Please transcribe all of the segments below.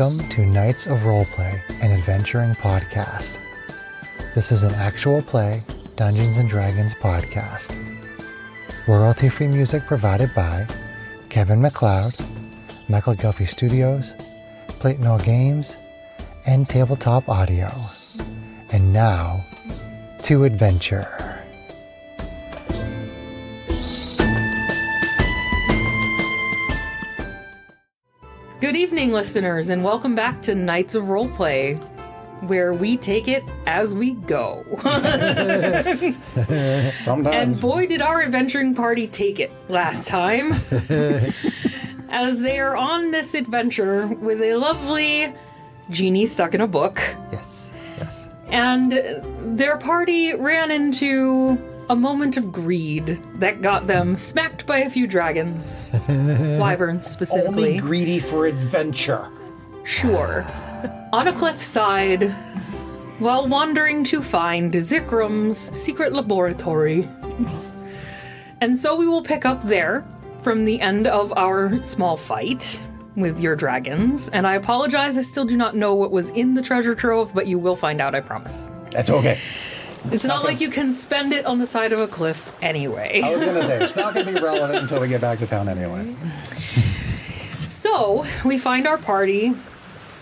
Welcome to Knights of Roleplay, an adventuring podcast. This is an actual play Dungeons & Dragons podcast. Royalty-free music provided by Kevin MacLeod, Michael Gelfie Studios, Platenall Games, and Tabletop Audio. And now, to adventure. Good evening, listeners, and welcome back to Knights of Roleplay, where we take it as we go. Sometimes. And boy, did our adventuring party take it last time. As they are on this adventure with a lovely genie stuck in a book. Yes. And their party ran into a moment of greed that got them smacked by a few dragons. Wyverns, specifically. Only greedy for adventure. Sure. On a cliffside, while wandering to find Zikran's secret laboratory. And so we will pick up there from the end of our small fight with your dragons. And I apologize, I still do not know what was in the treasure trove, but you will find out, I promise. That's okay. It's not like you can spend it on the side of a cliff anyway. I was going to say, it's not going to be relevant until we get back to town anyway. So, we find our party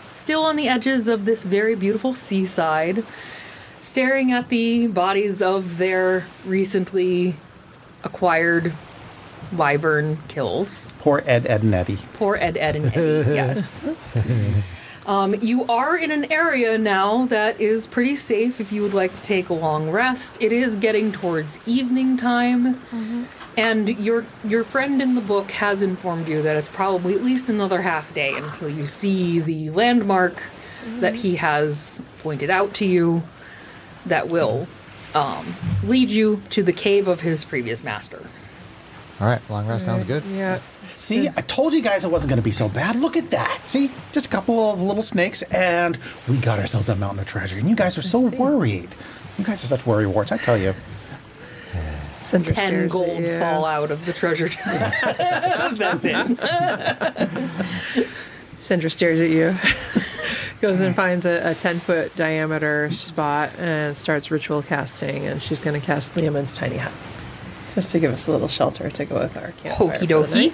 still on the edges of this very beautiful seaside, staring at the bodies of their recently acquired wyvern kills. Poor Ed, and Eddie. Poor Ed, and Eddie, yes. You are in an area now that is pretty safe if you would like to take a long rest. It is getting towards evening time, and your friend in the book has informed you that it's probably at least another half day until you see the landmark that he has pointed out to you that will lead you to the cave of his previous master. All right, long rest sounds good. Yeah. See, I told you guys it wasn't going to be so bad. Look at that. See, just a couple of little snakes, and we got ourselves a mountain of treasure. And you guys are so worried. You guys are such worrywarts, I tell you. Sandra 10 stares gold at you. fall out of the treasure chest. That's it. Sandra stares at you. Goes and finds a 10-foot diameter spot and starts ritual casting. And she's going to cast Liamon's tiny hut. Just to give us a little shelter to go with our campfire. Okie dokie.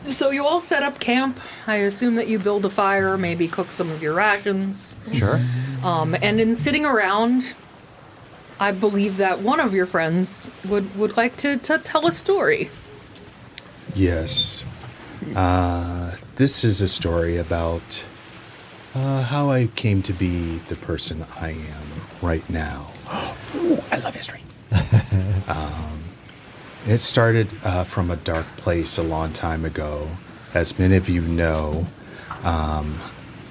So you all set up camp. I assume that you build a fire, maybe cook some of your rations. Sure. And in sitting around, I believe that one of your friends would like to tell a story. Yes. This is a story about how I came to be the person I am right now. Ooh, I love history. It started from a dark place a long time ago. As many of you know, I'm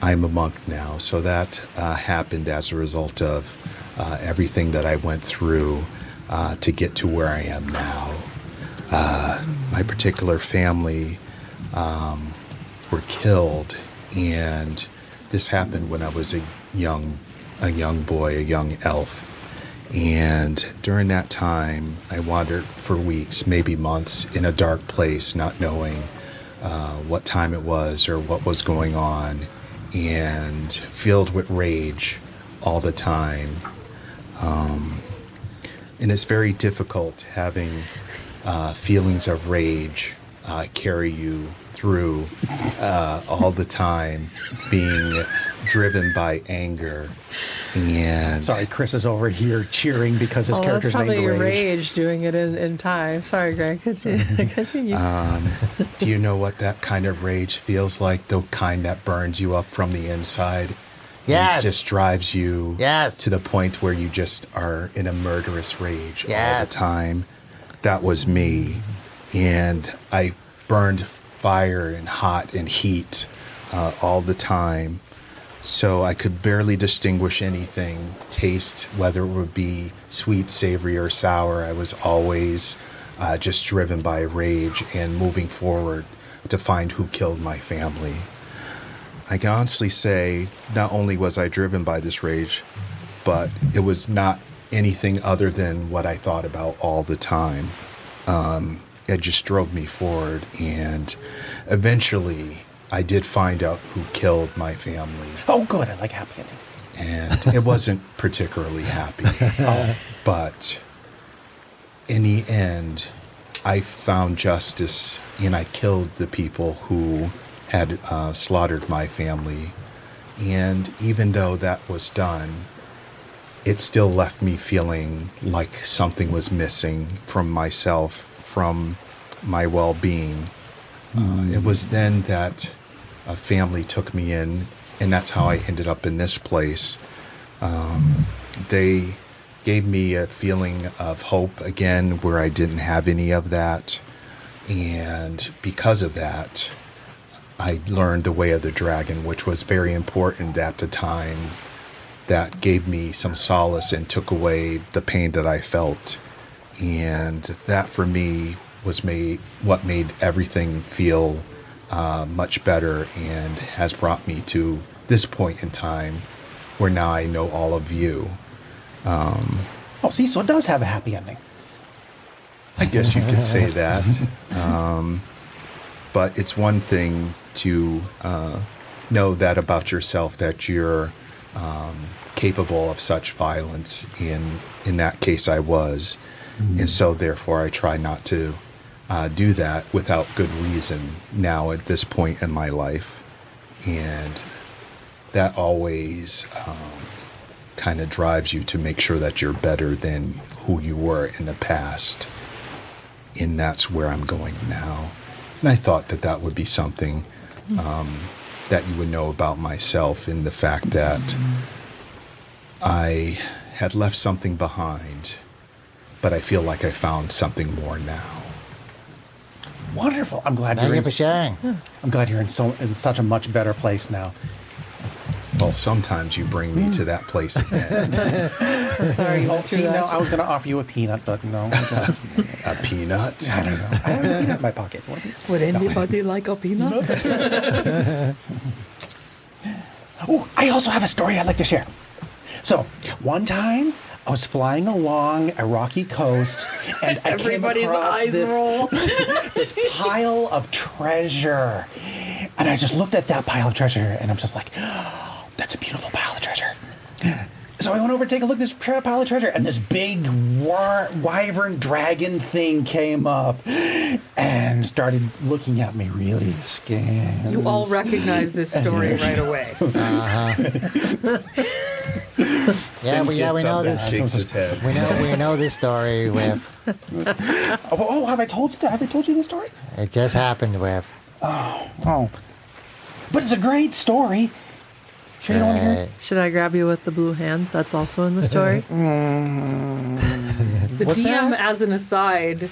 a monk now, so that happened as a result of everything that I went through to get to where I am now. My particular family were killed, and this happened when I was a young boy, a young elf. And during that time, I wandered for weeks, maybe months, in a dark place, not knowing what time it was or what was going on, and filled with rage all the time. And it's very difficult having feelings of rage carry you through all the time, being driven by anger. And Sorry, Chris is over here cheering because his character's that's probably named your Rage. rage doing it in time. Sorry, Greg. Continue. do you know what that kind of rage feels like? The kind that burns you up from the inside? Yes. And just drives you Yes. to the point where you just are in a murderous rage all Yes. the time. That was me. And I burned fire and hot and heat all the time. So I could barely distinguish anything, taste, whether it would be sweet, savory, or sour. I was always just driven by rage and moving forward to find who killed my family. I can honestly say not only was I driven by this rage, but it was not anything other than what I thought about all the time. It just drove me forward, and eventually I did find out who killed my family. Oh, good. I like happy ending. And it wasn't particularly happy. But in the end, I found justice and I killed the people who had slaughtered my family. And even though that was done, it still left me feeling like something was missing from myself, from my well-being. It was then that a family took me in, and that's how I ended up in this place. They gave me a feeling of hope again where I didn't have any of that. And because of that, I learned the way of the dragon, which was very important at the time. That gave me some solace and took away the pain that I felt. And that for me was what made everything feel much better and has brought me to this point in time where now I know all of you. Oh, see, so it does have a happy ending. I guess you could say that. But it's one thing to know that about yourself, that you're capable of such violence. In that case, I was. And so therefore, I try not to do that without good reason now at this point in my life. And that always kind of drives you to make sure that you're better than who you were in the past. And that's where I'm going now. And I thought that that would be something that you would know about myself, in the fact that I had left something behind, but I feel like I found something more now. Wonderful. I'm glad Thank you're you for sharing. I'm glad you're in such a much better place now. Well, sometimes you bring me to that place again. I'm sorry you Oh, went through see, no, that. I was going to offer you a peanut, but no. A peanut? I don't know. I have a peanut in my pocket. Want a peanut? Would anybody like a peanut? Oh, I also have a story I'd like to share. So, one time, I was flying along a rocky coast, and I Everybody's came across eyes this, roll. this pile of treasure. And I just looked at that pile of treasure, and I'm just like, oh, that's a beautiful pile of treasure. So I went over to take a look at this pile of treasure, and this big wyvern dragon thing came up and started looking at me really scared. You all recognize this story right away. Yeah, we know That this. shakes his head. We know this story, Whiff. Oh, have I told you that? Have I told you this story? It just happened, Whiff. Oh. But it's a great story. Sure you don't want to hear it? Should I grab you with the blue hand? That's also in the story. The What's DM, that? as an aside,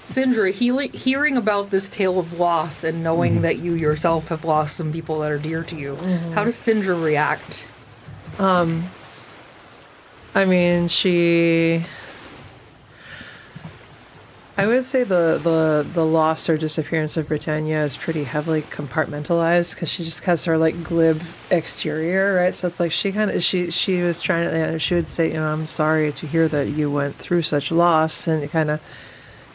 Sindra, hearing about this tale of loss and knowing that you yourself have lost some people that are dear to you, how does Sindra react? I mean, I would say the loss or disappearance of Britannia is pretty heavily compartmentalized, because she just has her like glib exterior, right? So it's like she was trying to, she would say, I'm sorry to hear that you went through such loss, and kind of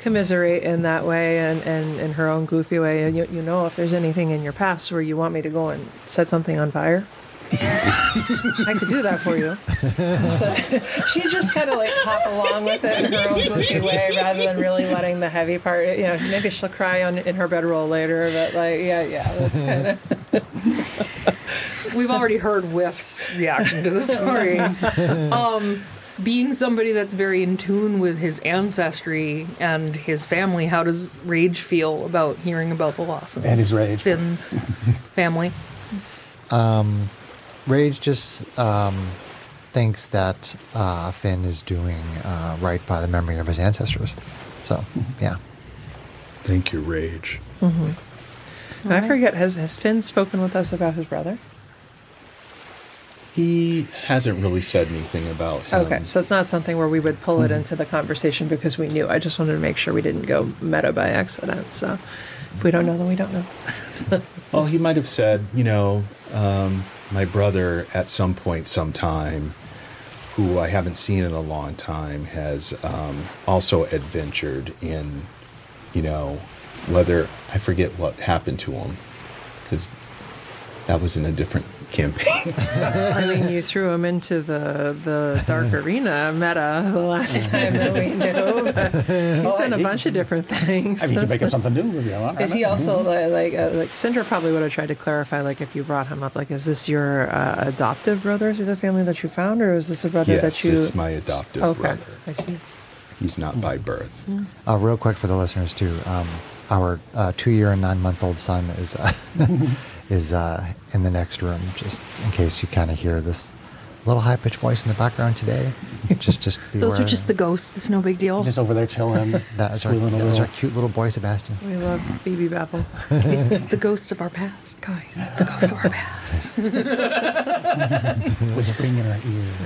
commiserate in that way, and in her own goofy way. And if there's anything in your past where you want me to go and set something on fire, I could do that for you. So she just kind of like hop along with it in her own goofy way, rather than really letting the heavy part. Maybe she'll cry in her bedroll later, but that's kind of. We've already heard Whiff's reaction to the story. Being somebody that's very in tune with his ancestry and his family, how does Rage feel about hearing about the loss of And his rage. Finn's family? Rage just thinks that Finn is doing right by the memory of his ancestors. So, yeah. Thank you, Rage. I forget, has Finn spoken with us about his brother? He hasn't really said anything about him. Okay, so it's not something where we would pull it into the conversation because we knew. I just wanted to make sure we didn't go meta by accident. So if we don't know, then we don't know. Well, he might have said, my brother at some point, sometime, who I haven't seen in a long time, has also adventured in, whether I forget what happened to him, because that was in a different campaign. I mean, you threw him into the dark arena meta the last time that we knew. But he's done a bunch of different things. I mean, you can make up something new if you want. Is he also like Cinder probably would have tried to clarify, like, if you brought him up, like, is this your adoptive brother through the family that you found, or is this a brother Yes, that you? it's my adoptive Okay, brother. I see. He's not by birth. Real quick for the listeners too, our 2-year and 9-month-old son is is in the next room, just in case you kind of hear this little high-pitched voice in the background today. Just be Those aware. are just the ghosts. It's no big deal. Just over there chilling. That's our, squealing a that was little. our cute little boy, Sebastian. We love baby babble. It's the ghosts of our past, guys. The ghosts of our past. Whispering in our ears.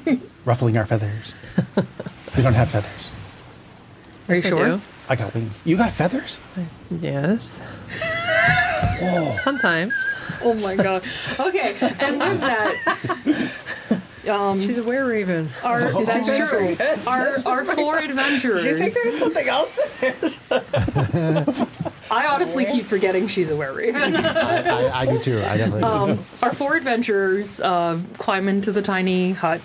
Right? Ruffling our feathers. We don't have feathers. Are you Yes, I sure? do. I got wings. You got feathers? Yes. Whoa. Sometimes. Oh my god. Okay, and with that, She's a were-raven. that's true. Our 4 adventurers. Do you think there's something else there? I honestly keep forgetting she's a were-raven. I do too. I definitely do. Our 4 adventurers climb into the tiny hut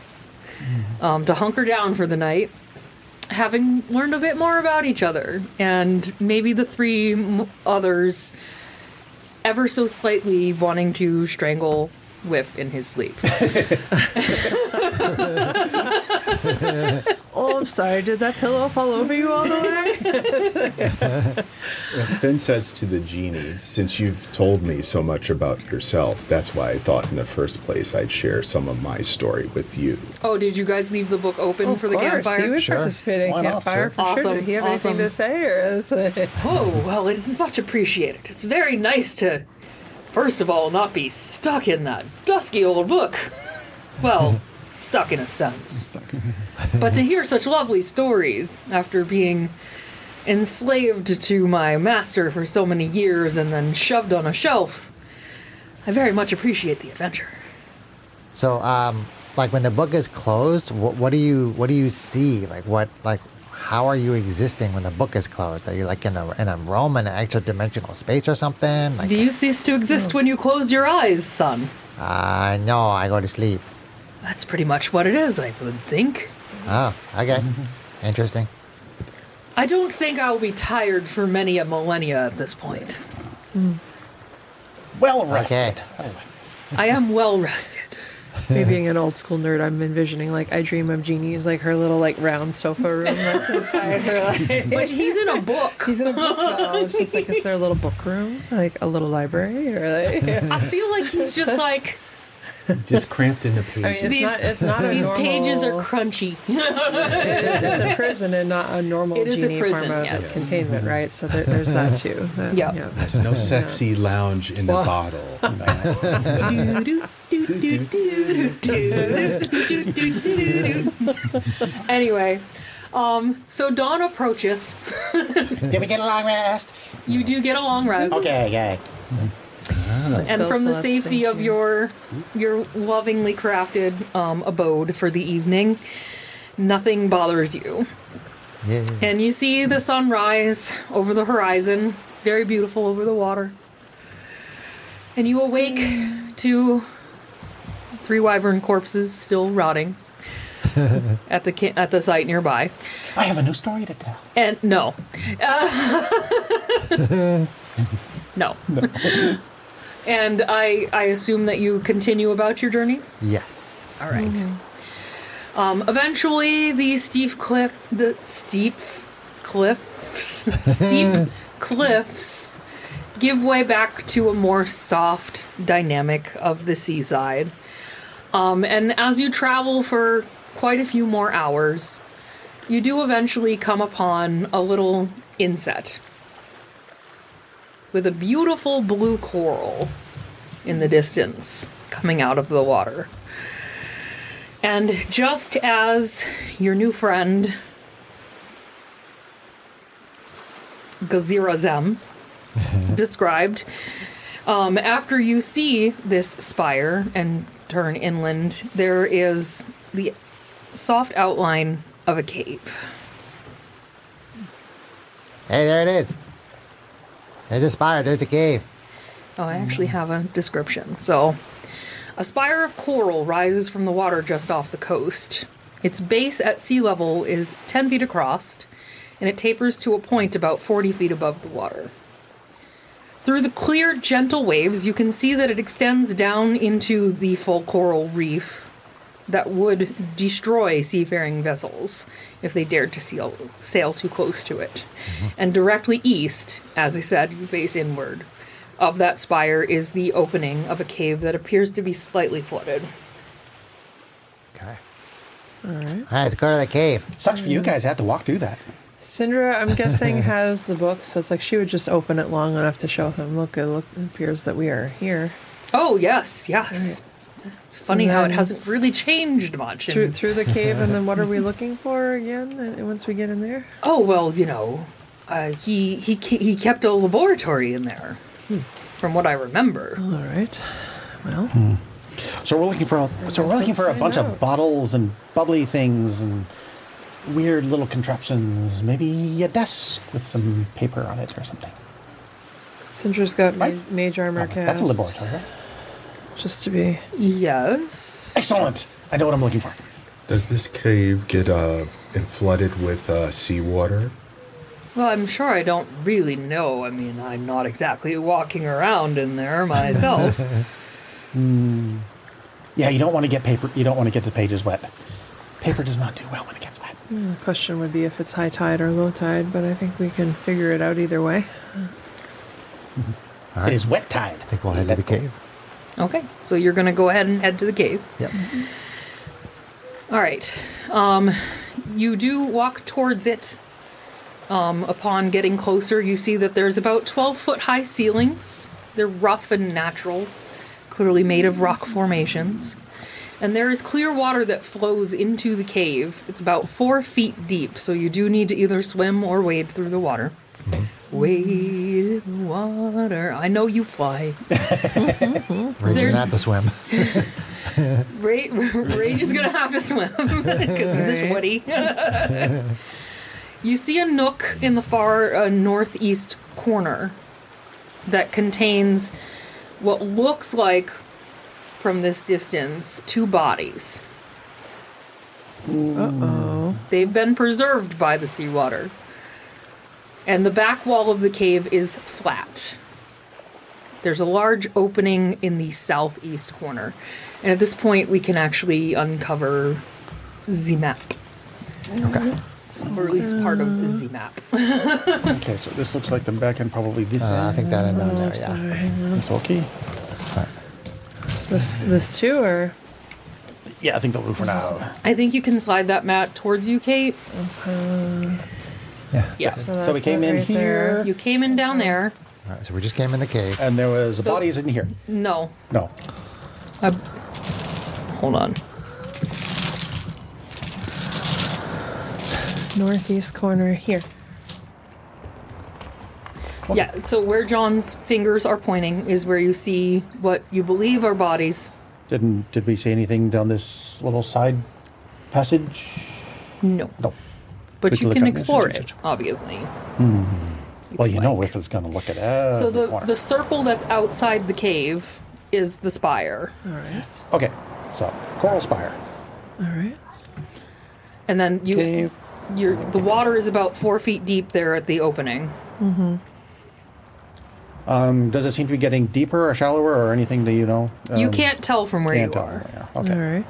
to hunker down for the night, having learned a bit more about each other, and maybe the 3 others ever so slightly wanting to strangle Whiff in his sleep. Oh, I'm sorry. Did that pillow fall over you all the way? Finn says to the genie, since you've told me so much about yourself, that's why I thought in the first place I'd share some of my story with you. Oh, did you guys leave the book open for the He campfire? would Sure. participate in Why not? campfire Sure. for sure. Awesome, Did he have anything awesome. to say, or is it? Oh, well, it is much appreciated. It's very nice to, first of all, not be stuck in that dusky old book. Well, stuck in a sense. But to hear such lovely stories after being enslaved to my master for so many years and then shoved on a shelf, I very much appreciate the adventure. So, like when the book is closed, what do you see? How are you existing when the book is closed? Are you like in a realm in an extra dimensional space or something? Like, Do you cease to exist when you close your eyes, son? no, I go to sleep. That's pretty much what it is, I would think. Oh, okay, interesting. I don't think I'll be tired for many a millennia at this point. Well rested. Okay. I am well rested. Me being an old school nerd, I'm envisioning, like, I dream of genies, like her little, like, round sofa room that's inside her. Like, But he's in a book. he's in a book though. So it's like, is there a little book room, like a little library, or like? I feel like he's just like, Just cramped in the I mean, pages. it's not a these normal, pages are crunchy. It's a prison and not a normal It is a genie prison, form of yes. containment, right? So there's that too. Yeah. There's no sexy lounge in the Well- bottle. Anyway, so dawn approacheth. Did we get a long rest? You do get a long rest. Okay. And from the safety of your lovingly crafted abode for the evening, nothing bothers you. Yeah. And you see the sun rise over the horizon, very beautiful over the water. And you awake to 3 wyvern corpses still rotting at the site nearby. I have a new story to tell. And no. No. And I assume that you continue about your journey? Yes. All right. Eventually, the steep cliffs give way back to a more soft dynamic of the seaside. And as you travel for quite a few more hours, you do eventually come upon a little inset with a beautiful blue coral in the distance coming out of the water. And just as your new friend, Gazirazem, described, after you see this spire and turn inland, there is the soft outline of a cape. Hey, there it is. There's a spire. There's a cave. Oh, I actually have a description. So, a spire of coral rises from the water just off the coast. Its base at sea level is 10 feet across, and it tapers to a point about 40 feet above the water. Through the clear, gentle waves, you can see that it extends down into the full coral reef that would destroy seafaring vessels if they dared to sail too close to it. And directly east, as I said, you face inward, of that spire is the opening of a cave that appears to be slightly flooded. Okay. All right. All right, let's go to the cave. Sucks for you guys. I have to walk through that. Syndra, I'm guessing, has the book, so it's like she would just open it long enough to show him, look, it appears that we are here. Oh, yes, yes. It's funny how it then hasn't really changed much. Through the cave, and then what are we looking for again once we get in there? Oh, well, you know, he kept a laboratory in there, from what I remember. All right. Well, So we're looking for a bunch of bottles and bubbly things and weird little contraptions. Maybe a desk with some paper on it or something. Syndra's got Right. mage armor cast. That's a laboratory, right? Just to be... Yes. Excellent. I know what I'm looking for. Does this cave get flooded with seawater? Well, I'm sure I don't really know. I mean, I'm not exactly walking around in there myself. Yeah, you don't want to get paper. You don't want to get the pages wet. Paper does not do well when it gets wet. The question would be if it's high tide or low tide, but I think we can figure it out either way. All right. It is wet tide. I think we'll head to the Let's go. cave. Okay, so you're going to go ahead and head to the cave. Yep. All right. You do walk towards it. Upon getting closer, you see that there's about 12-foot high ceilings. They're rough and natural, clearly made of rock formations. And there is clear water that flows into the cave. It's about 4 feet deep, so you do need to either swim or wade through the water. Wade in the water. I know you fly. Rage gonna have to swim. Rage is going to have to swim because he's a woody. You see a nook in the far northeast corner that contains what looks like, from this distance, 2 bodies. Uh-oh. They've been preserved by the seawater. And the back wall of the cave is flat. There's a large opening in the southeast corner. And at this point, we can actually uncover the map. Okay. Or at least part of the map. Okay, so this looks like the back end, probably this I end. think that end down there, Sorry, yeah. hang on. It's okay. All right. This too, or... Yeah, I think they'll do for now. I think you can slide that mat towards you, Kate. Yeah. Yeah. So we came in here, You came in down there. All right, so we just came in the cave. and there was bodies in here. No. No. Hold on. Northeast corner here. Yeah, so where John's fingers are pointing is where you see what you believe are bodies. Did we see anything down this little side passage? No. No. But We can you look can up this, explore this, it, this. obviously. Well, you know, like. if it's going to look at every So corner. the circle that's outside the cave is the spire. All right. Okay, so Coral Spire. All right. And then Cave. the water is about 4 feet deep there at the opening. Does it seem to be getting deeper or shallower or anything that you know? You can't tell from where you Can't tell. are. Yeah, All okay. right.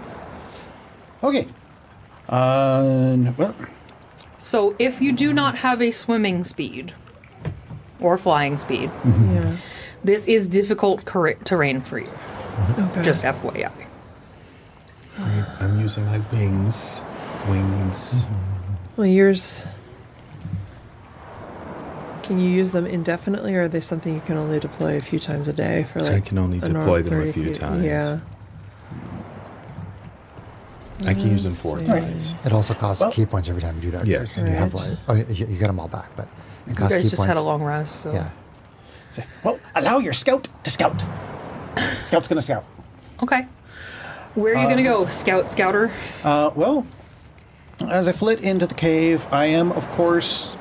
Okay. Well, So if you do not have a swimming speed or flying speed, Yeah. this is difficult terrain for you. Okay. Just FYI. I'm using my wings. Well, yours... Can you use them indefinitely, or are they something you can only deploy a few times a day for like? I can only a deploy normal them a 30 few feet? times. Yeah. I can use them 4 Let's times. It also costs Well- key points every time you do that. Yes. And you have Right. like, oh, you get them all back, but it You costs guys key just points. had a long rest, so. Yeah. well, allow your scout to scout. Scout's going to scout. Okay. Where are you gonna go, Scouter? Well, as I flit into the cave, I am, of course,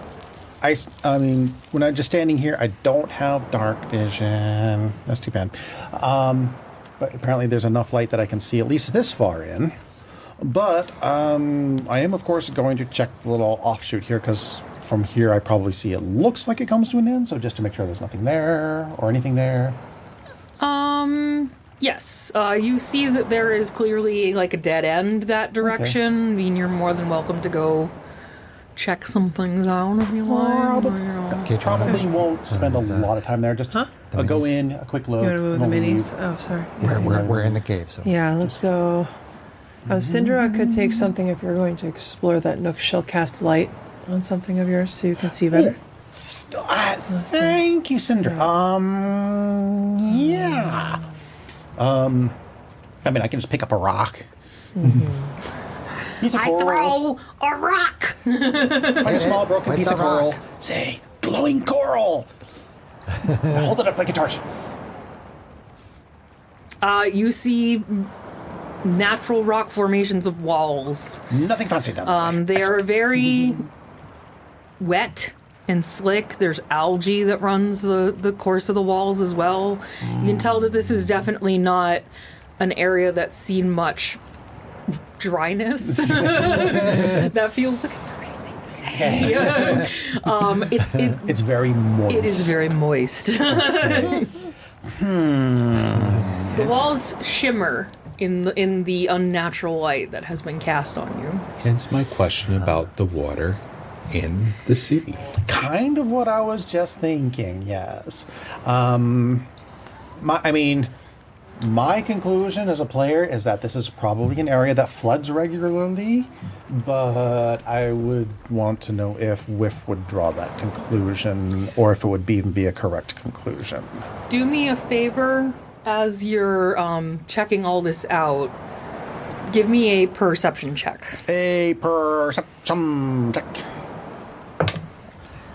I mean, when I'm just standing here, I don't have dark vision. That's too bad. But apparently there's enough light that I can see at least this far in. But I am, of course, going to check the little offshoot here, because from here I probably see it looks like it comes to an end. So just to make sure there's nothing there or anything there. Yes. You see that there is clearly like a dead end that direction. I mean, you're more than welcome to go check some things out if you want. Okay, Probably won't spend a lot of time there. Just go minis. in, a quick look. You want to move the no minis? leave. Oh, sorry. We're in the cave, so. Yeah, let's go. Syndra could take something if you're going to explore that nook. She'll cast light on something of yours so you can see better. Thank you, Cinder. Yeah. I mean, I can just pick up a rock. Piece of I coral. throw a rock. Like a small broken With piece the of coral. rock. Say, glowing coral. Now hold it up like a torch. You see natural rock formations of walls. Nothing fancy down there. They are very wet and slick. There's algae that runs the course of the walls as well. You can tell that this is definitely not an area that's seen much dryness. That feels like a dirty thing to say. It's very moist. It is very moist. The walls shimmer in the unnatural light that has been cast on you. Hence my question about the water in the sea. Kind of what I was just thinking, yes. My conclusion as a player is that this is probably an area that floods regularly, but I would want to know if Whiff would draw that conclusion, or if it would even be a correct conclusion. Do me a favor as you're checking all this out. Give me a perception check. A perception check.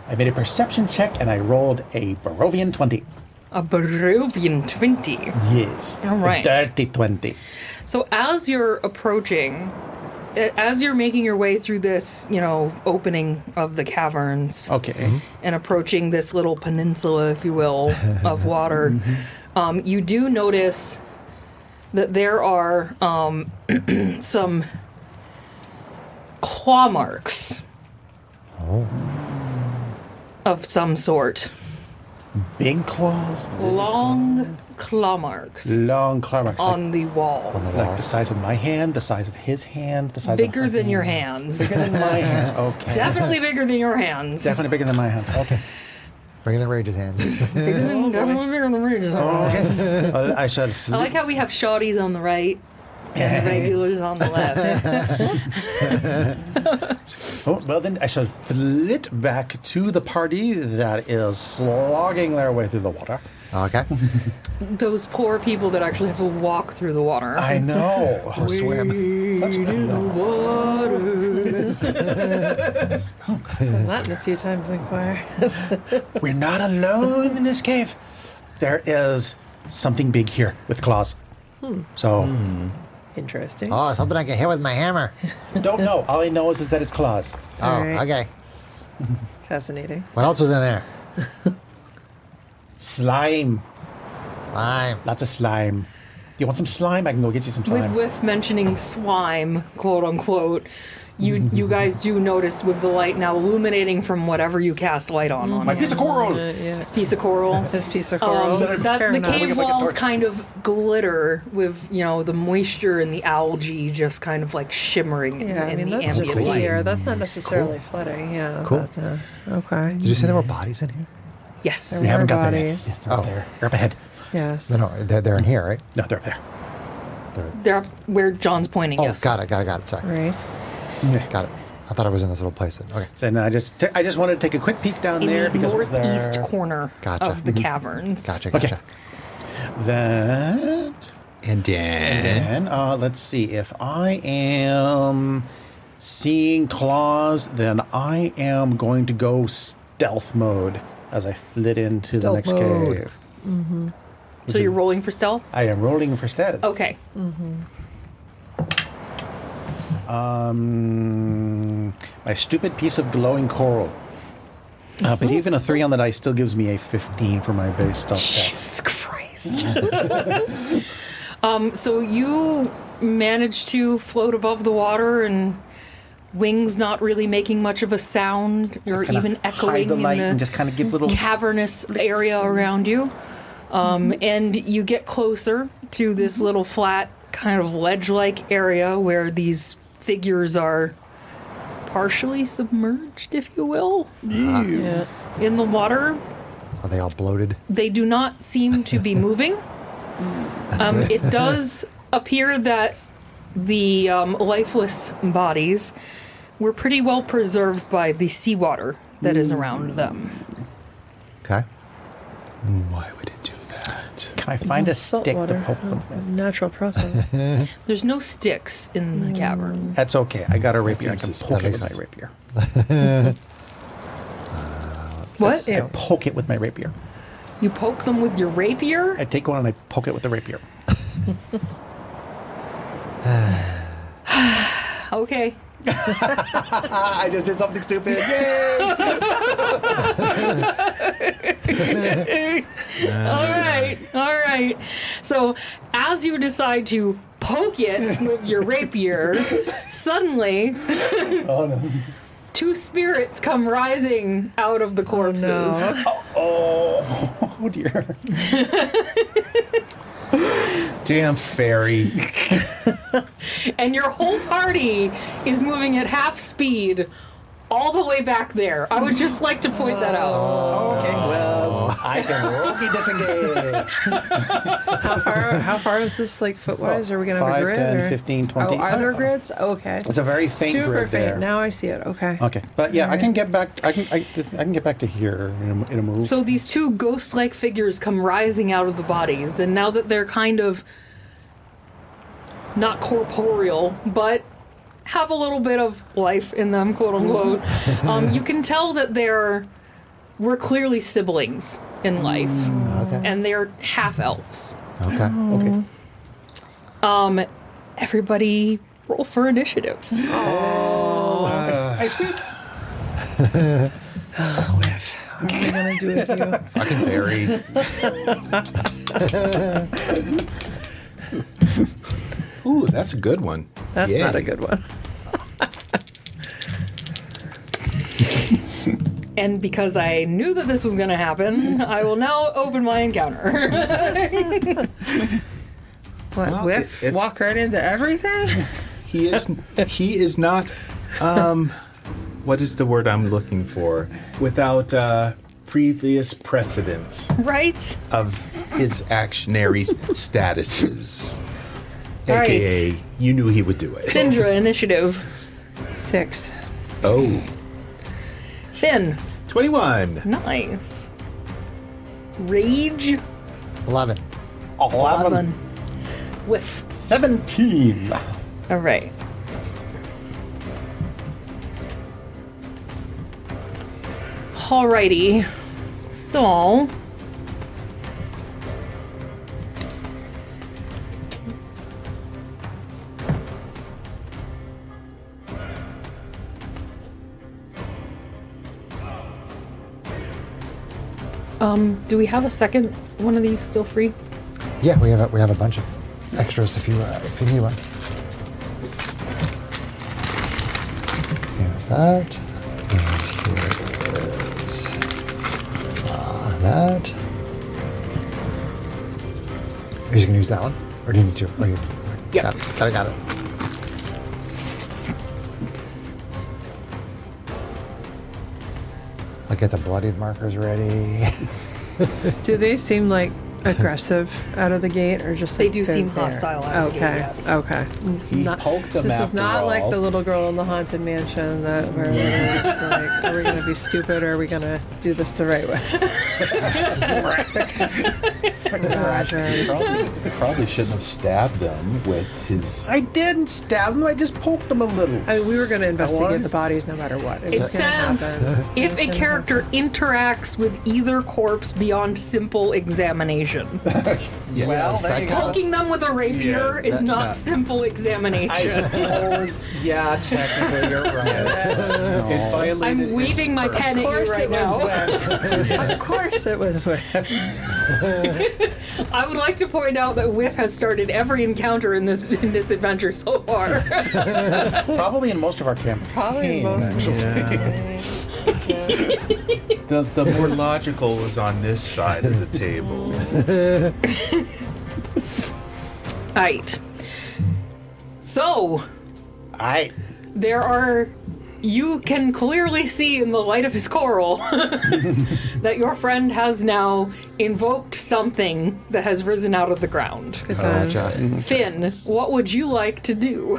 I made a perception check and I rolled a Barovian 20. A Barovian 20. Yes. All right. A dirty 20. So as you're approaching, as you're making your way through this, opening of the caverns, Okay. and approaching this little peninsula, if you will, of water, you do notice that there are some claw marks of some sort. Big claws. Long claw marks Long claw marks. on the walls. Like the size of my hand, the size of his hand, the size Bigger of my than your hand. hands. Bigger than my hands. Okay. Definitely bigger than your hands. Definitely bigger than my hands. Okay. Bring the Rage's hands. Definitely bigger than Rage's hands. I said. I like how we have shawties on the right and regulars on the left. Oh, well then I shall flit back to the party that is slogging their way through the water. Okay. Those poor people that actually have to walk through the water. I know. Or swim. That a few times in choir. We're not alone in this cave. There is something big here with claws. So, Interesting. Oh, something I can hit with my hammer. don't know. All I know is that it's claws. Oh, Alright. okay. Fascinating. What else was in there? Slime. Slime. Lots of slime. Do you want some slime? I can go get you some With slime. Whiff mentioning slime, quote unquote, you guys do notice with the light now illuminating from whatever you cast light on My him. piece of coral. Yeah. This piece of coral. His piece of coral. That Fair the enough. cave Like a walls torch. kind of glitter with the moisture and the algae just kind of like shimmering Yeah, in the that's ambient just light. here. That's not necessarily flooding. Yeah. Cool. But, okay. Did you say there were bodies in here? Yes. We haven't got them yet. bodies. Yes, they're up Oh. there. They're up ahead. Yes. No, they're in here, right? No, they're up there. They're up where John's pointing. Oh, yes. got it. Sorry. Right. Yeah. Got it. I thought I was in this little place. Okay. So now I just wanted to take a quick peek down In there the because it was northeast there. corner Gotcha. of the caverns. Gotcha. Okay. Then And then let's see. If I am seeing claws, then I am going to go stealth mode as I flit into the Stealth next mode. cave. So you're rolling for stealth? I am rolling for stealth. Okay. My stupid piece of glowing coral. But even a 3 on the dice still gives me a 15 for my base stealth check. Jesus Christ. So you manage to float above the water and wings not really making much of a sound or Kinda even hide echoing the in light the and just kind of give little cavernous area around you. And you get closer to this little flat kind of ledge-like area where these figures are partially submerged, if you will, Yeah. in the water. Are they all bloated? They do not seem to be moving. It does appear that the lifeless bodies were pretty well preserved by the seawater that is around them. Okay. Why would it do that? Can I find a Salt stick water. to poke them That's a with? natural process. There's no sticks in the cavern. That's okay. I got a rapier. I can seems poke it with my suspicious. rapier. What? I poke it with my rapier. You poke them with your rapier? I take one and I poke it with the rapier. Okay. I just did something stupid. Yay! All right. So as you decide to poke it with your rapier, suddenly Oh no. 2 spirits come rising out of the corpses. no. Oh dear. Damn fairy. And your whole party is moving at half speed all the way back there. I would just like to point that out. Okay, well, I can rokey disengage. How far is this, like, footwise? Are we going to have a 5, grid? 10, or? 15, 20. Oh, are there grids? Okay. It's a very faint Super grid faint. there. Now I see it. Okay. Okay, but yeah, I can get back. I can get back to here in a move. So these 2 ghost-like figures come rising out of the bodies, and now that they're kind of not corporeal, but have a little bit of life in them, quote unquote, you can tell that we're clearly siblings in life, Okay. and they're half elves. Okay. Okay. Everybody roll for initiative. I squeak. What are we going to do with you? Fucking fairy. Ooh, that's a good one. That's Yay. not a good one. And because I knew that this was going to happen, I will now open my encounter. What, Well, whiff? if- Walk right into everything? He is not what is the word I'm looking for? Without previous precedence Right? of his actionaries' statuses. Right. AKA, you knew he would do it. Sindra, initiative. 6. Oh, Finn, 21. nice. Rage, 11. 11. whiff. 17. All right. Alrighty. So, do we have a second one of these still free? Yeah, we have a bunch of extras if you need one. Here's that. And here is that. Are you gonna use that one, or do you need to? Oh, you Yep. got it. I'll get the bloodied markers ready. Do they seem like aggressive out of the gate, or just They like do they're seem there? hostile out of the gate, yes. Okay. It's He not, poked them this is after not like all. the little girl in the haunted mansion that where it's like, are we going to be stupid or are we going to do this the right way? Roger. Probably shouldn't have stabbed them with his. I didn't stab him. I just poked him a little. I mean, we were going to investigate was? the bodies no matter what. It was gonna says happen. if It's a gonna character interacts with either corpse beyond simple examination. examination. Yes. Well, there you go. Poking them with a rapier Yeah, is not no. simple examination. I suppose, yeah, technically you're right. It violated I'm its waving my purpose. pen at you right now. Of course it was Whiff. I would like to point out that Whiff has started every encounter in this adventure so far. Probably in most of our campaigns. Probably most of Yeah. The more logical was on this side of the table. Right. So, you can clearly see in the light of his coral that your friend has now invoked something that has risen out of the ground. Good times. Gotcha. Finn, what would you like to do?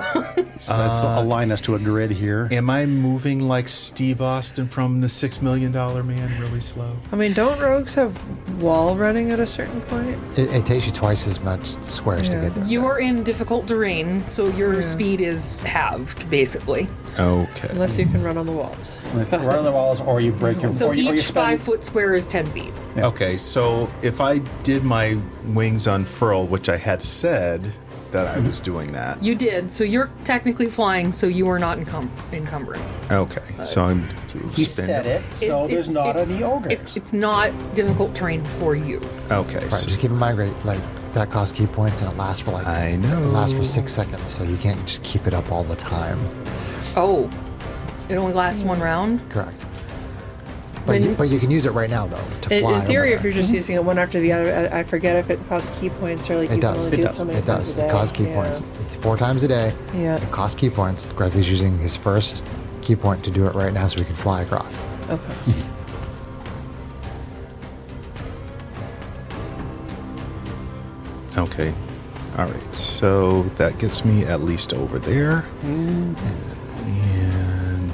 So let's align us to a grid here. Am I moving like Steve Austin from the $6 Million Man really slow? I mean, don't rogues have wall running at a certain point? It takes you twice as much squares to Yeah. get there. You are in difficult terrain, so your speed is halved, basically. Okay. Unless you can run on the walls. Run on the walls, or you break your. So or you each spend- 5-foot square is 10 feet. Okay, so if I did my wings unfurl, which I had said that I was doing that. You did, so you're technically flying, so you are not encumbering. Okay, so I'm He said it, so there's not any ogres. It's not difficult terrain for you. Okay, Right, so just keep in mind, right, like that costs key points and it lasts for like I know. it lasts for 6 seconds, so you can't just keep it up all the time. Oh, it only lasts one round? Correct. Then- But you can use it right now though to fly. In theory, over if you're just using it one after the other, I forget if it costs key points or like It you can does. only It do does. so many it times does. a day. It costs key Yeah. points 4 times a day. Yeah. It costs key points. Greg is using his first key point to do it right now, so we can fly across. Okay. okay, all right. So that gets me at least over there, and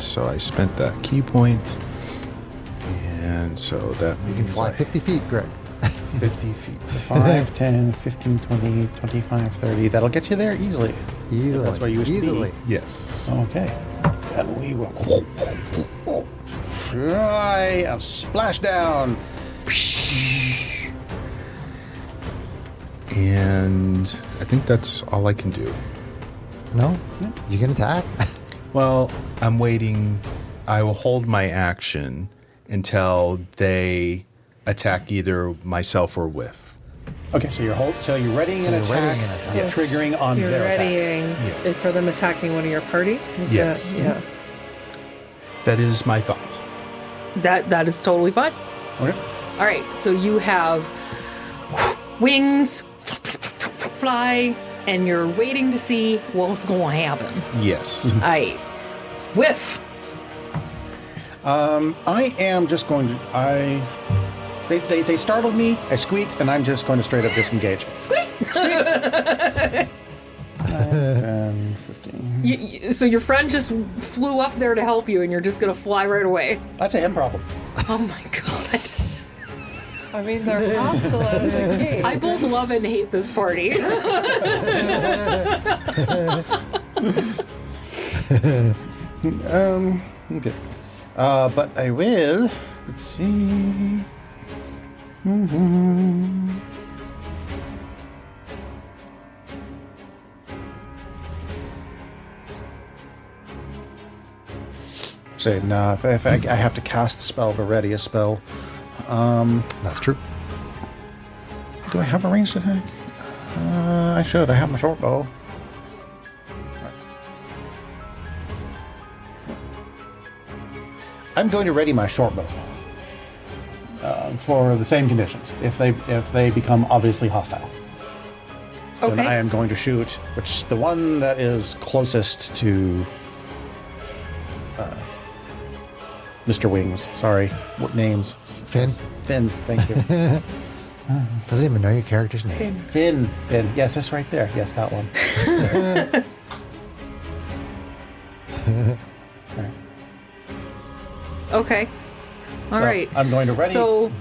so I spent that key point, and so that You can means fly I- 50 feet, Greg. 50 feet. 5, 10, 15, 20, 25, 30. That'll get you there easily. Easily. That's where you wish to be. Easily. Yes. Okay. Then we will fly and splash down. And I think that's all I can do. No? You can attack. Well, I'm waiting. I will hold my action until they attack either myself or Whiff. Okay, so you're readying So an you're attack. readying an attack. You're triggering on You're their attack. readying Yes. for them attacking one of your party? Is Yes. That, yeah. That is my thought. That is totally fine. Okay. All right, so you have wings, fly, and you're waiting to see what's going to happen. Yes. All right, Whiff. I am just going to. They startled me. I squeaked, and I'm just going to straight up disengage. Squeak. 10, 15. So your friend just flew up there to help you, and you're just going to fly right away. That's a him problem. Oh my god. I mean, they're hostile out of the gate. I both love and hate this party. Okay. But I will. Let's see. Say no. If I have to cast a spell to ready a spell, That's true. do I have a ranged attack? I should. I have my short bow. I'm going to ready my short bow for the same conditions. If they become obviously hostile, then I Okay. am going to shoot the one that is closest to Mr. Wings. Sorry, what names? Finn Finn. Thank you. doesn't even know your character's name. Finn. Yes, that's right there. Yes, that one. Right. Okay. All So, right. I'm going to ready. So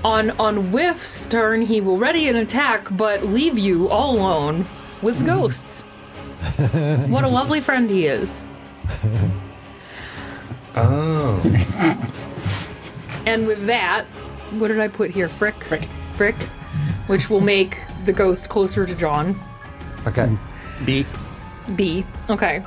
on Whiff's turn, he will ready an attack, but leave you all alone with ghosts. What a lovely friend he is. Oh. And with that, what did I put here? Frick? Frick. Frick. which will make the ghost closer to John. Okay. B. B. Okay.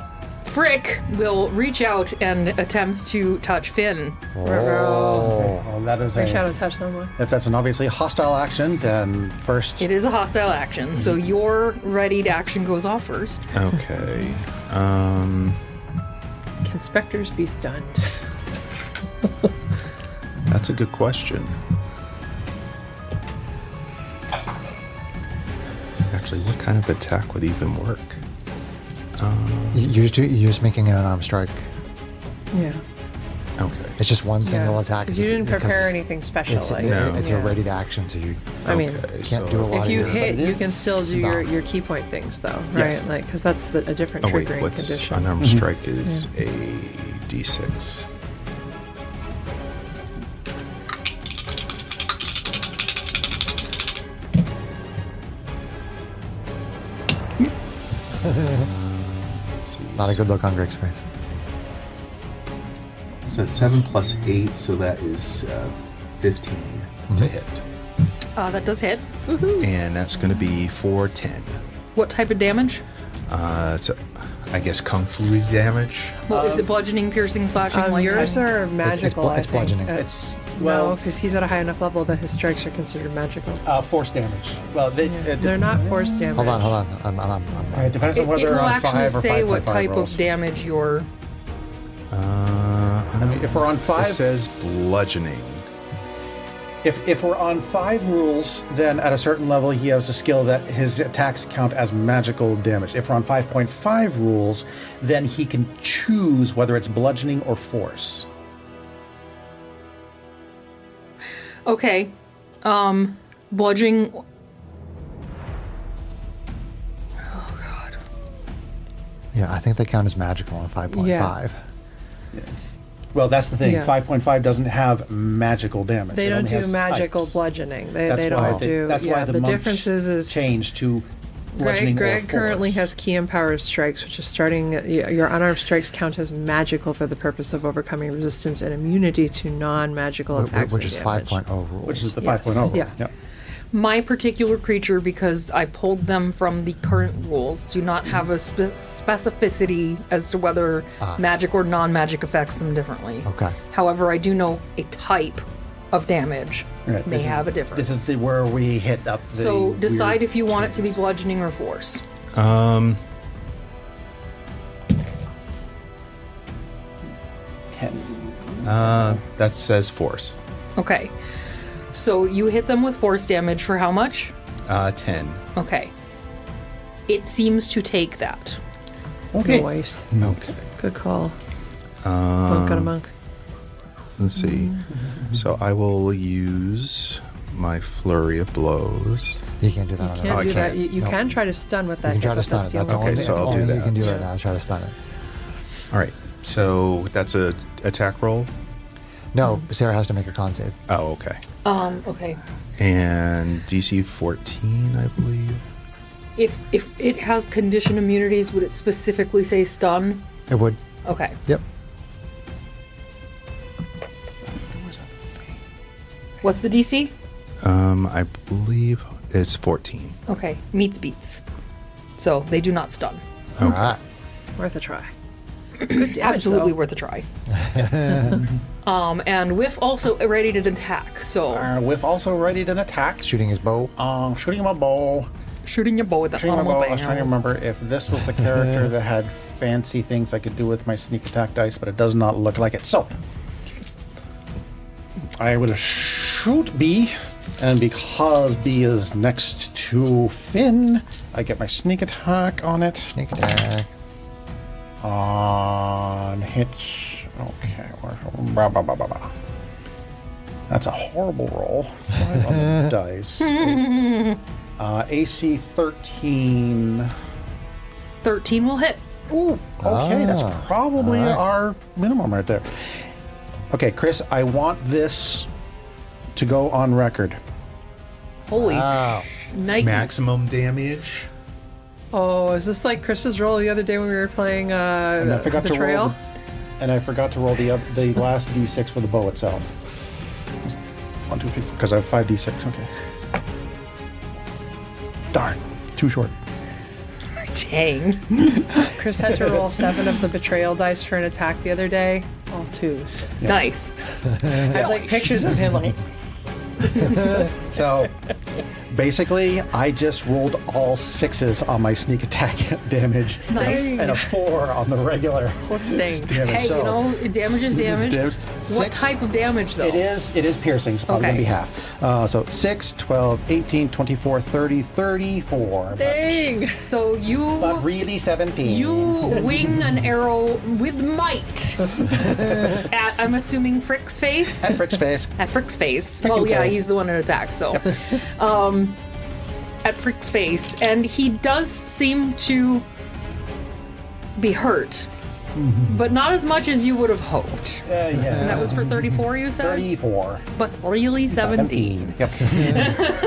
Frick will reach out and attempt to touch Finn. Oh. Well, that is Reach out and touch someone. if that's an obviously hostile action, then first. It is a hostile action, so your readied action goes off first. Okay. Can specters be stunned? That's a good question. Actually, what kind of attack would even work? You're just making it an unarmed strike. Yeah. Okay. It's just one single attack. Because you didn't prepare anything special. It's, like, No. it's a readied action, so you I mean, Okay, can't do a lot if of you your... hit, but it you is can still do your key point things, though, right? Yes. Like, because that's a different Oh wait, triggering what's condition. unarmed strike is a D6. Let's see. Not a good look on Greg's face. So 7 plus 8, so that is 15 to hit. That does hit. And that's going to be 410. What type of damage? It's, I guess, Kung Fu damage. Well, is it bludgeoning, piercing, slashing, like Yours are magical. it's I think. bludgeoning. It's No, well, because he's at a high enough level that his strikes are considered magical. force damage. Well, They're not force damage. Hold on. It depends it on whether will they're on actually 5 or say what 5.5 type rolls. of damage you're. I mean, if we're on It 5, says bludgeoning. if we're on 5 rules, then at a certain level he has a skill that his attacks count as magical damage. If we're on 5.5 rules, then he can choose whether it's bludgeoning or force. Okay. Bludgeoning. Oh, God. Yeah, I think they count as magical on 5.5. Yeah. Well, that's the thing. Yeah. 5.5 doesn't have magical damage. They It don't only do has magical types. bludgeoning. They That's why don't do. That's yeah, why the the monks difference is changed to bludgeoning Greg or currently force. has key empowered strikes, which is starting. Your unarmed strikes count as magical for the purpose of overcoming resistance and immunity to non-magical attacks. Which and is damage. 5.0 rules. Which is the Yes. 5.0 rule. Yeah. Yep. My particular creature, because I pulled them from the current rules, do not have a specificity as to whether magic or non-magic affects them differently. Okay. However, I do know a type of damage Right, may this is- have a difference. This is where we hit up the So decide weird if you want it to be changes. bludgeoning or force. 10. That says force. Okay. So you hit them with force damage for how much? 10. Okay. It seems to take that. Okay. Nice. Okay. Good call. Monk on a monk. Let's see. So I will use my flurry of blows. You can't do that on Can't I do that. can't. You No. can try to stun with that. You can try hit, to but stun it. That's the all, Okay, only so way. I'll all do you that. can do right now is try to stun it. All right. So that's a attack roll. No, Sarah has to make a con save. Oh, okay. Okay. And DC 14, I believe. If it has condition immunities, would it specifically say stun? It would. Okay. Yep. What's the DC? I believe it's 14. Okay. Meets beats. So they do not stun. All right. Worth a try. Good damage, Absolutely though. worth a try. And Whiff also ready to attack. So With also ready to attack. Shooting his bow. Shooting him a bow. shooting your bow with the Shooting him a bow. I was bow. trying to remember if this was the character that had fancy things I could do with my sneak attack dice, but it does not look like it. So I would shoot B, and because B is next to Finn, I get my sneak attack on it. Sneak attack. On hits. Okay. Blah, blah, blah, blah, blah. That's a horrible roll. 5 on the dice. AC 13. 13 will hit. Ooh, okay, that's probably all right. our minimum right there. Okay, Chris, I want this to go on record. Holy Wow. Nike. Maximum damage. Oh, is this like Chris's roll the other day when we were playing And I forgot to roll. Betrayal? And I forgot to roll the last d6 for the bow itself. 1, 2, 3, 4. Because I have 5 d6. Okay. Darn. Too short. Dang. Chris had to roll 7 of the betrayal dice for an attack the other day. All 2s. Nice. I have like pictures of him like, So basically, I just rolled all 6s on my sneak attack damage Nice. and a 4 on the regular dang. damage. Hey, so you know, damage is damage. damage- What 6 type of damage, though? It is piercing, so probably Okay. going to be half. So 6, 12, 18, 24, 30, 34. but- Dang. So you But really 17. you wing an arrow with might at, I'm assuming, Frick's face. At Frick's face. At Frick's face. Frickin' Well, yeah, face. he's the one that attacked, so. At Frick's face, and he does seem to be hurt, but not as much as you would have hoped. Yeah. And that was for 34, you said? 34. But really 17. Yep.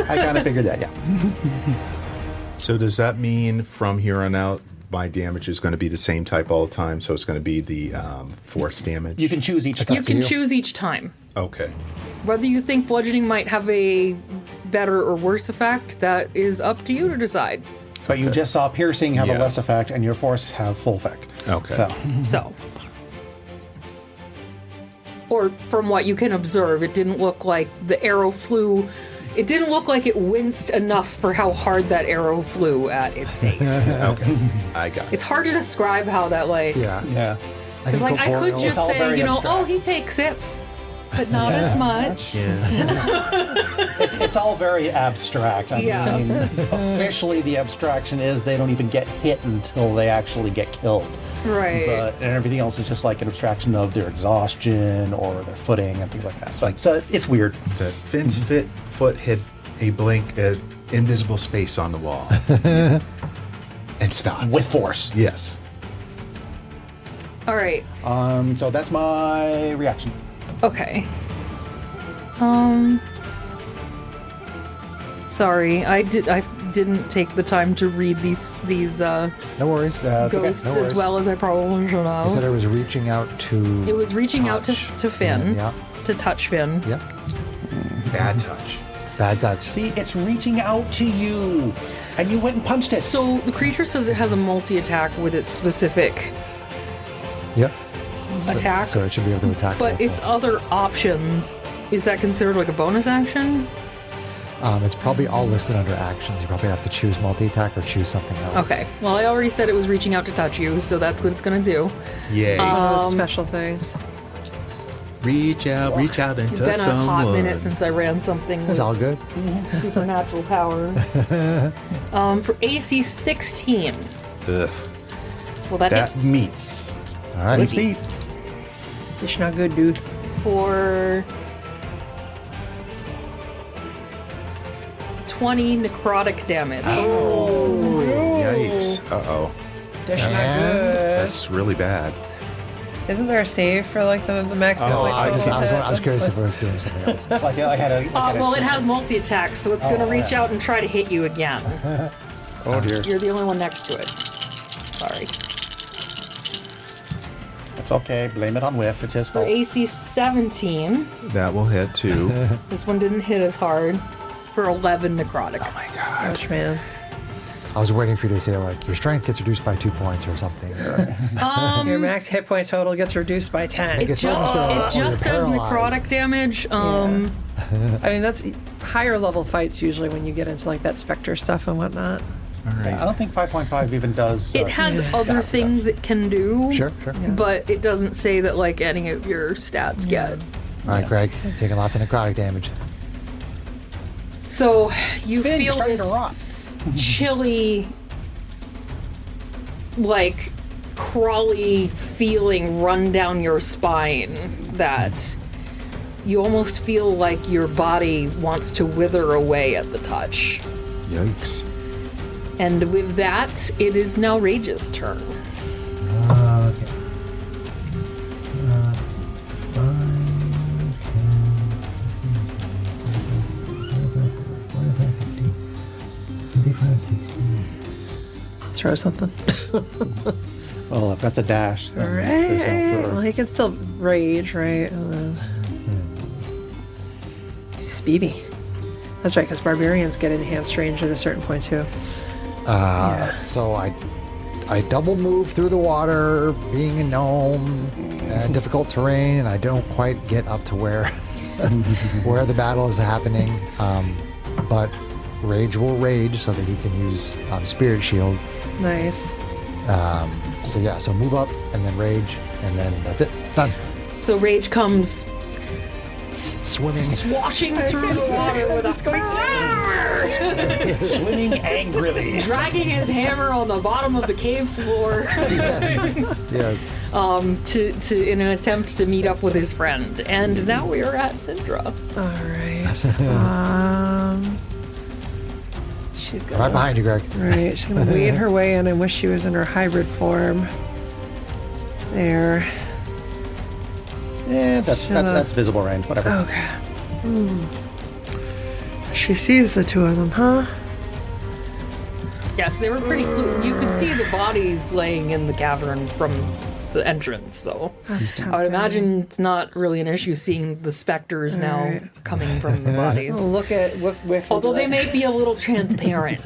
I kind of figured that, yeah. So does that mean from here on out, my damage is going to be the same type all the time? So it's going to be the force damage? You can choose each You time. can choose each time. Okay. Whether you think bludgeoning might have a better or worse effect, that is up to you to decide. But you just saw piercing have Yeah. a less effect and your force have full effect. Okay. So, So. Or from what you can observe, it didn't look like the arrow flew. It didn't look like it winced enough for how hard that arrow flew at its face. Okay. I got it. It's hard to describe how that, like. Yeah. yeah. Because, like, I could just all say, very you know, abstract. oh, he takes it, but not as much. It's all very abstract. I Yeah. mean, officially the abstraction is they don't even get hit until they actually get killed. Right. But and everything else is just like an abstraction of their exhaustion or their footing and things like that. So it's weird. The Finn's foot hit a invisible space on the wall. And stopped. With force. Yes. All right. So that's my reaction. Okay. Sorry, I didn't take the time to read these No worries. ghosts No worries. as well as I probably should You said have. it was reaching out to. It was reaching out touch. to Finn, Yeah. to touch Finn. Yep. Bad touch. Bad touch. See, it's reaching out to you. And you went and punched it. So the creature says it has a multi-attack with its specific Yep. attack, So it should be able to attack. but both its of them. other options, is that considered like a bonus action? It's probably all listed under actions. You probably have to choose multi-attack or choose something else. Okay. Well, I already said it was reaching out to touch you, so that's what it's gonna do. Yay. Those special things. reach out and It's touch been a someone. hot minute since I ran something It's with all good. supernatural powers. For AC 16. Ugh. Well, that That hit meets. All right. beats. Just not good, dude. For 20 necrotic damage. Yikes. Uh-oh. Dish not Yeah. good. That's really bad. Isn't there a save for like the max No, damage? I was That's curious like- if it was doing something else. Like I had a. Well, it has multi-attack, so it's going to reach yeah. out and try to hit you again. Oh dear. You're the only one next to it. Sorry. It's okay. Blame it on Whiff. It's his For fault. AC 17, That will hit too. this one didn't hit as hard. For 11 necrotic. Oh my god. Ouch, man. I was waiting for you to say like your strength gets reduced by 2 points or something. Your max hit point total gets reduced by 10. Make it so Just, or it you're just says paralyzed. necrotic damage. I mean, that's higher level fights usually when you get into like that specter stuff and whatnot. All I right. don't think 5.5 even does. It has other things it can do. Sure, sure. But it doesn't say that like any of your stats get. All right, Greg, taking lots of necrotic damage. So you Finn, you're feel starting this to rot. chilly, like crawly feeling run down your spine that you almost feel like your body wants to wither away at the touch. Yikes. And with that, it is now Rage's turn. Okay. Throw something. Well, if that's a dash, then there's no Well, further. he can still rage, right? He's speedy. That's right, because barbarians get enhanced range at a certain point too. So I double move through the water, being a gnome, difficult terrain, and I don't quite get up to where where the battle is happening. But Rage will rage so that he can use Spirit Shield. Nice. So move up and then Rage, and then that's it. Done. So Rage comes Swimming. swashing through the water with a Swimming angrily. dragging his hammer on the bottom of the cave floor Yes. to in an attempt to meet up with his friend. And now we are at Syndra. All right. She's gonna, Right behind you, Greg. Right, she's gonna wade her way in. I wish she was in her hybrid form. There. Yeah, that's visible range. Whatever. Okay. She sees the two of them, huh? Yes, they were pretty cool. You could see the bodies laying in the cavern from the entrance, so That's I would imagine it's not really an issue seeing the specters now Alright. coming from the bodies. Oh, look at whiff. Although they may be a little transparent.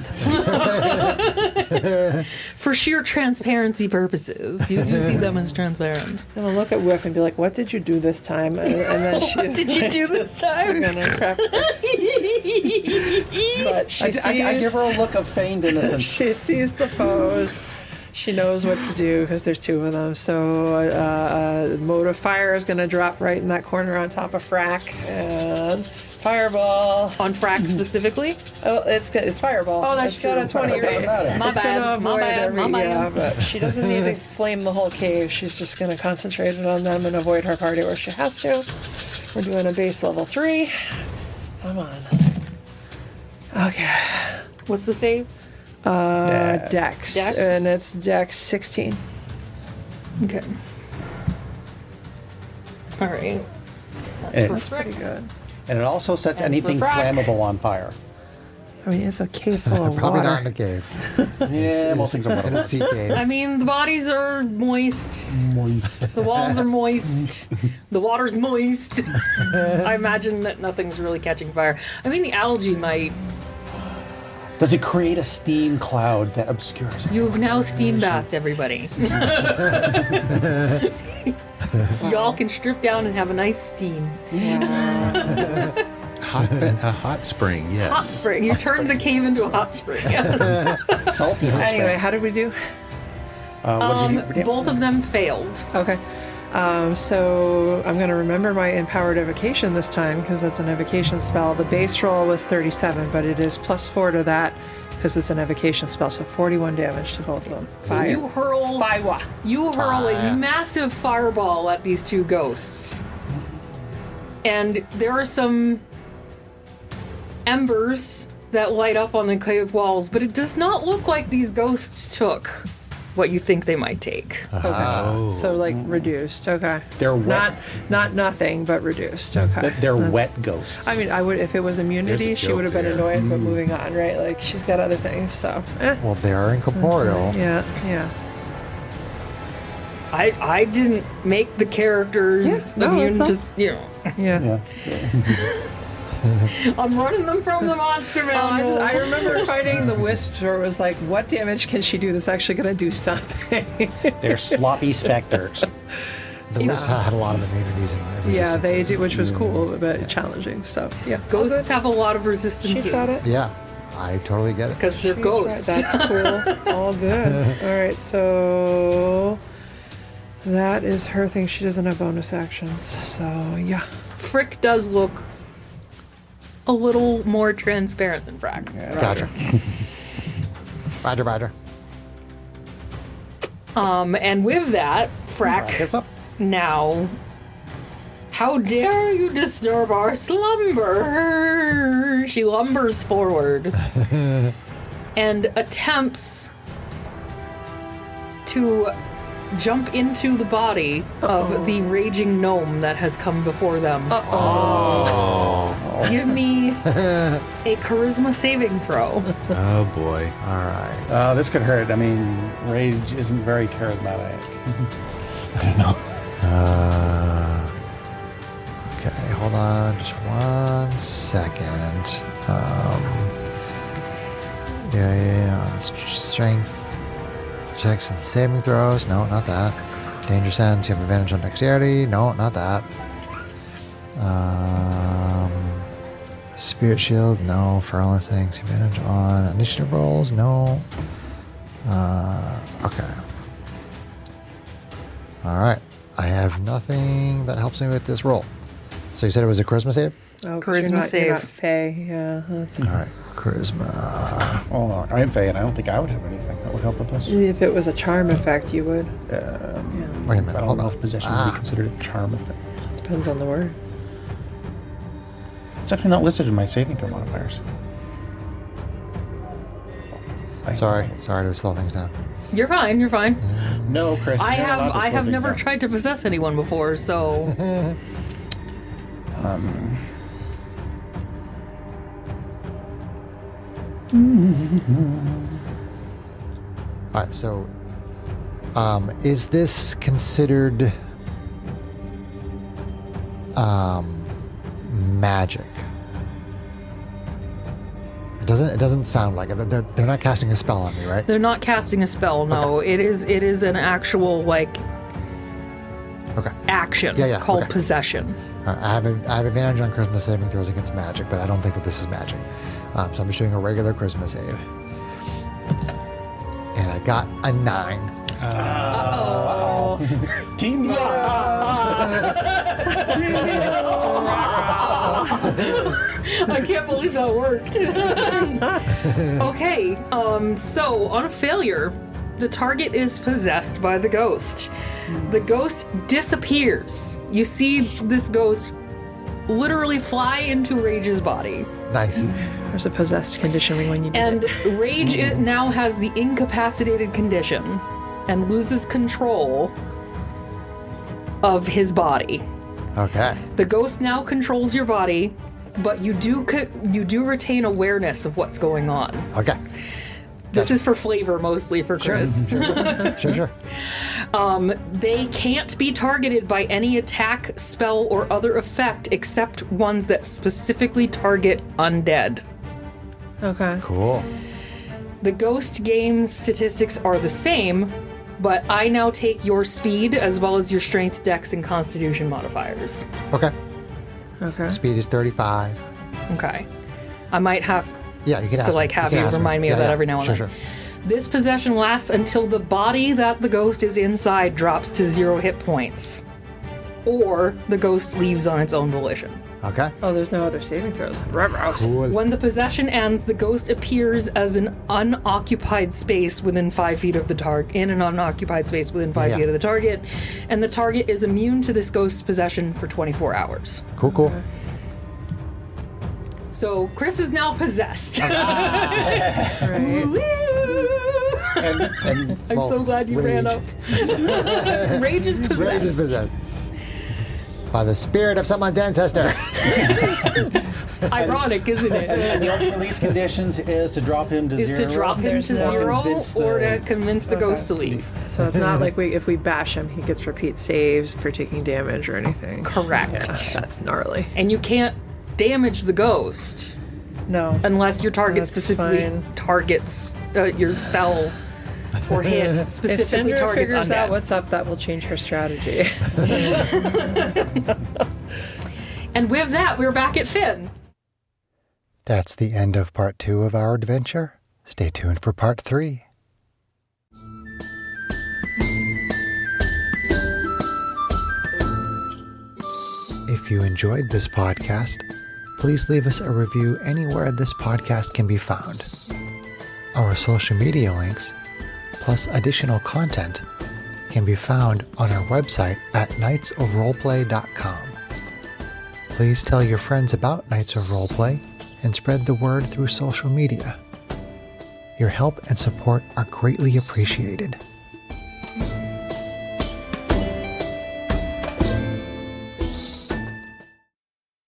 For sheer transparency purposes, you do see them as transparent. I'm gonna look at whiff and be like, "What did you do this time?" And then she's What did you do this time? gonna crap. But she sees. I give her a look of feigned innocence. She sees the foes. She knows what to do because there's two of them. So mode of fire is going to drop right in that corner on top of Frack. And fireball. On Frack specifically? Oh, it's fireball. Oh, that's It's got a true. 20 Doesn't rate. matter. My It's gonna bad, my avoid bad, my bad. Yeah, but she doesn't need to flame the whole cave. She's just going to concentrate it on them and avoid her party where she has to. We're doing a base level 3. Come on. Okay. What's the save? Dex. Dex? And it's Dex 16. Okay. All right. And, That's Pretty right. good. and it also sets And anything for Frack. flammable on fire. I mean, it's a cave full of Probably water. not in a cave. Yeah, most things are In a flammable. sea cave. I mean, the bodies are moist. Moist. The walls are moist. The water's moist. I imagine that nothing's really catching fire. I mean, the algae might. Does it create a steam cloud that obscures it? You've now steam bathed everybody. Y'all can strip down and have a nice steam. A hot spring, yes. Hot spring. You turned the cave into a hot spring. Yes. Salty hot Anyway, spring. how did we do? What did you do? Both of them failed. Okay. So I'm going to remember my empowered evocation this time because that's an evocation spell. The base roll was 37, but it is +4 to that because it's an evocation spell. So 41 damage to both of them. So you hurl Fire. a massive fireball at these two ghosts. And there are some embers that light up on the cave walls, but it does not look like these ghosts took what you think they might take. Okay. So like reduced. Okay. They're wet. Not nothing, but reduced. Okay. They're That's- wet ghosts. I mean, I would if it was immunity, There's a she would have joke been there. annoyed, but moving on, right? Like she's got other things, so. Well, they are incorporeal. Yeah. I didn't make the characters Yeah, no, immune it's to, you know. Yeah. yeah. I'm running them from the monster manual. I remember fighting the wisps where it was like, what damage can she do that's actually going to do something? They're sloppy specters. The Wisp had a lot of immunities and Yeah, they resistances. did, which was cool, but challenging. So, yeah. Ghosts have a lot of resistances. She's got it. Yeah, I totally get it. Because they're ghosts. Right, that's cool. All good. All right, so that is her thing. She doesn't have bonus actions. So, yeah. Frick does look a little more transparent than Frack. Gotcha. Roger. And with that, Frack It's up. now. How dare you disturb our slumber? She lumbers forward and attempts to jump into the body of the raging gnome that has come before them. Give me a charisma saving throw. Oh boy. All right. This could hurt. I mean, rage isn't very charismatic. Okay, hold on just 1 second. Strength checks and saving throws. No, not that. Danger sense. You have advantage on dexterity. No, not that. Spirit shield. No. For all things, advantage on initiative rolls. No. Okay. All right. I have nothing that helps me with this roll. So you said it was a charisma save? Oh, 'cause Charisma save. You're not Fey. Yeah, that's All right. Charisma. Oh, I am Faye, and I don't think I would have anything that would help with this. if it was a charm effect, you would. Wait a minute. I don't Hold know on. if possession would be considered a charm effect. Depends on the word. It's actually not listed in my saving throw modifiers. Sorry to slow things down. You're fine. You're fine. No, Chris. I you're not allowed have to I slow have things never down. tried to possess anyone before, so All right, so is this considered magic? It doesn't sound like it. They're not casting a spell on me, right? they're not casting a spell. No, it is an actual Okay. action Yeah, called okay. possession. All right, I have advantage on charisma saving throws against magic, but I don't think that this is magic. So I'm just doing a regular charisma save. And I got a 9. Team I can't believe that worked. Okay, so on a failure, the target is possessed by the ghost. The ghost disappears. You see this ghost literally fly into Rage's body. Nice. There's a possessed condition when you do And it. Rage it now has the incapacitated condition and loses control of his body. Okay. The ghost now controls your body, but you do retain awareness of what's going on. Okay. This is for flavor mostly for Chris. Sure. They can't be targeted by any attack, spell, or other effect except ones that specifically target undead. Okay. Cool. The ghost game statistics are the same, but I now take your speed as well as your strength, dex, and constitution modifiers. Okay. Okay. Speed is 35. Okay. I might have Yeah, you can ask to me. have can you ask remind me of Yeah, that every now and sure, then. Sure. This possession lasts until the body that the ghost is inside drops to 0 hit points, or the ghost leaves on its own volition. Okay. Oh, there's no other saving throws. Cool. When the possession ends, the ghost appears as an unoccupied space within 5 feet of the target, in an unoccupied space within 5 Yeah. feet of the target, and the target is immune to this ghost's possession for 24 hours. Cool. So Chris is now possessed. Right. and I'm so glad you ran up. Rage is possessed. Rage is possessed. By the spirit of someone's ancestor. Ironic, isn't it? and the only release conditions is to drop him to Is 0. to drop him There's to no- 0 Convince or the- to convince the ghost to leave. So it's not like if we bash him, he gets repeat saves for taking damage or anything. Correct. Yeah, that's gnarly. And you can't damage the ghost No. unless your target That's specifically fine. targets your spell or hit If specifically Sindra targets figures out undead. what's up, that will change her strategy. And with that, we're back at Finn. That's the end of part 2 of our adventure. Stay tuned for part 3. If you enjoyed this podcast, please leave us a review anywhere this podcast can be found. Our social media links, plus additional content, can be found on our website at knightsofroleplay.com. Please tell your friends about Knights of Roleplay and spread the word through social media. Your help and support are greatly appreciated.